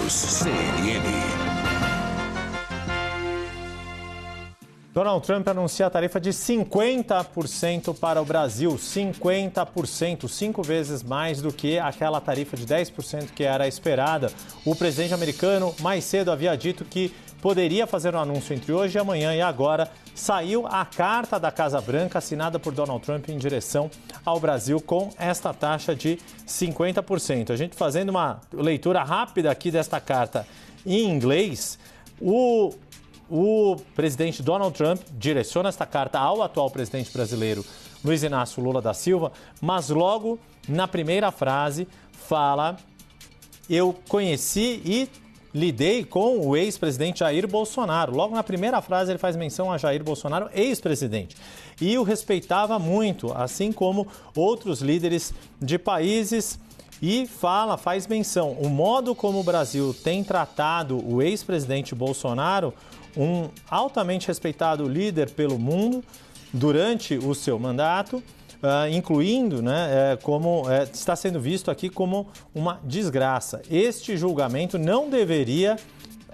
News, CNN. Donald Trump anuncia a tarifa de 50% para o Brasil. 50%, 5 vezes mais do que aquela tarifa de 10% que era esperada. O presidente americano mais cedo havia dito que poderia fazer um anúncio entre hoje e amanhã, e agora saiu a carta da Casa Branca assinada por Donald Trump em direção ao Brasil com esta taxa de 50%. A gente fazendo uma leitura rápida aqui desta carta em inglês, o presidente Donald Trump direciona esta carta ao atual presidente brasileiro Luiz Inácio Lula da Silva, mas logo na primeira frase fala: eu conheci e lidei com o ex-presidente Jair Bolsonaro. Logo na primeira frase ele faz menção a Jair Bolsonaro, ex-presidente, e o respeitava muito, assim como outros líderes de países. E faz menção, o modo como o Brasil tem tratado o ex-presidente Bolsonaro, um altamente respeitado líder pelo mundo, durante o seu mandato, incluindo, como está sendo visto aqui como uma desgraça. Este julgamento não deveria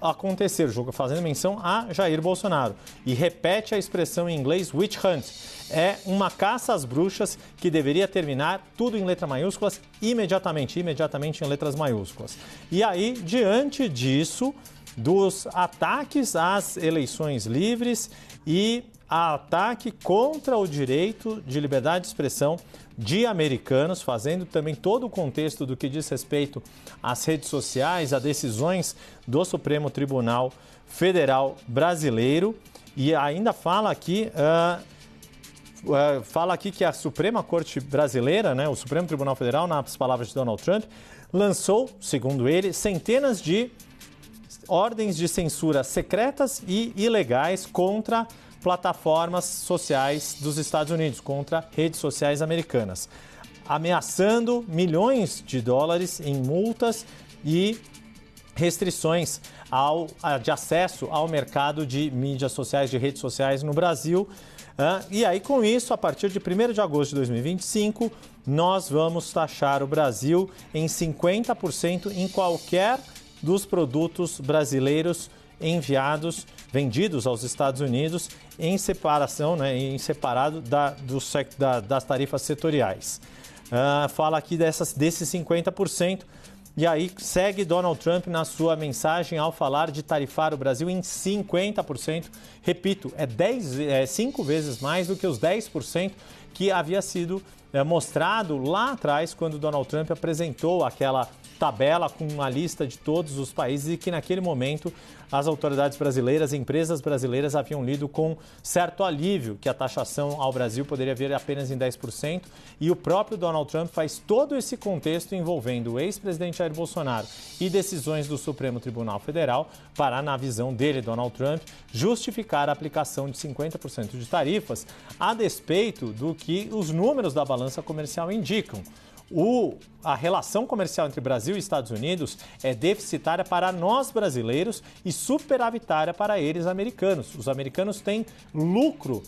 acontecer, fazendo menção a Jair Bolsonaro. E repete a expressão em inglês, witch hunt. É uma caça às bruxas que deveria terminar, tudo em letras maiúsculas, imediatamente em letras maiúsculas. E aí, diante disso, dos ataques às eleições livres e ataque contra o direito de liberdade de expressão de americanos, fazendo também todo o contexto do que diz respeito às redes sociais, a decisões do Supremo Tribunal Federal Brasileiro. E ainda fala aqui que a Suprema Corte Brasileira, o Supremo Tribunal Federal, nas palavras de Donald Trump, lançou, segundo ele, centenas de ordens de censura secretas e ilegais contra plataformas sociais dos Estados Unidos, contra redes sociais americanas, ameaçando milhões de dólares em multas e restrições de acesso ao mercado de mídias sociais, de redes sociais no Brasil. E aí, com isso, a partir de 1º de agosto de 2025, nós vamos taxar o Brasil em 50% em qualquer dos produtos brasileiros vendidos aos Estados Unidos, em separado das tarifas setoriais. Fala aqui desses 50%. E aí segue Donald Trump na sua mensagem ao falar de tarifar o Brasil em 50%. Repito, é 5 vezes mais do que os 10% que havia sido mostrado lá atrás, quando Donald Trump apresentou aquela tabela com uma lista de todos os países, e que naquele momento as autoridades brasileiras, empresas brasileiras haviam lido com certo alívio que a taxação ao Brasil poderia vir apenas em 10%, e o próprio Donald Trump faz todo esse contexto envolvendo o ex-presidente Jair Bolsonaro e decisões do Supremo Tribunal Federal para, na visão dele, Donald Trump, justificar a aplicação de 50% de tarifas, a despeito do que os números da balança comercial indicam. A relação comercial entre Brasil e Estados Unidos é deficitária para nós brasileiros e superavitária para eles americanos. Os americanos têm lucro,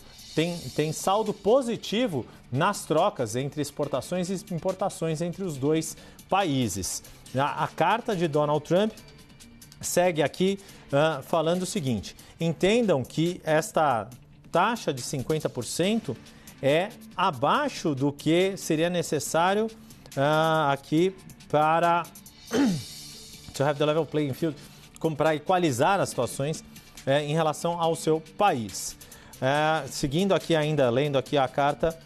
têm saldo positivo nas trocas entre exportações e importações entre os dois países. A carta de Donald Trump segue aqui falando o seguinte: entendam que esta taxa de 50% é abaixo do que seria necessário aqui para to have the level playing field, como para equalizar as situações em relação ao seu país. Seguindo aqui ainda, lendo aqui a carta,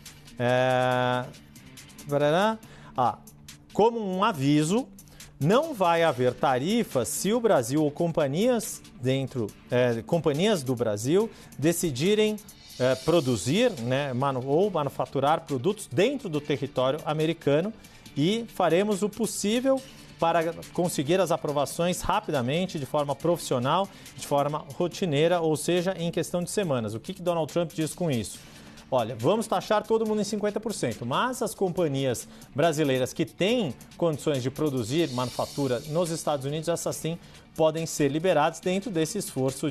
como um aviso, não vai haver tarifas se o Brasil ou companhias do Brasil decidirem produzir, ou manufaturar produtos dentro do território americano, e faremos o possível para conseguir as aprovações rapidamente, de forma profissional, de forma rotineira, ou seja, em questão de semanas. O que Donald Trump diz com isso? Olha, vamos taxar todo mundo em 50%, mas as companhias brasileiras que têm condições de produzir manufatura nos Estados Unidos, essas sim podem ser liberadas dentro desse esforço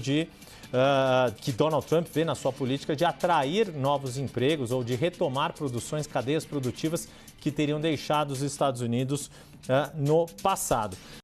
que Donald Trump vê na sua política de atrair novos empregos ou de retomar produções, cadeias produtivas que teriam deixado os Estados Unidos no passado.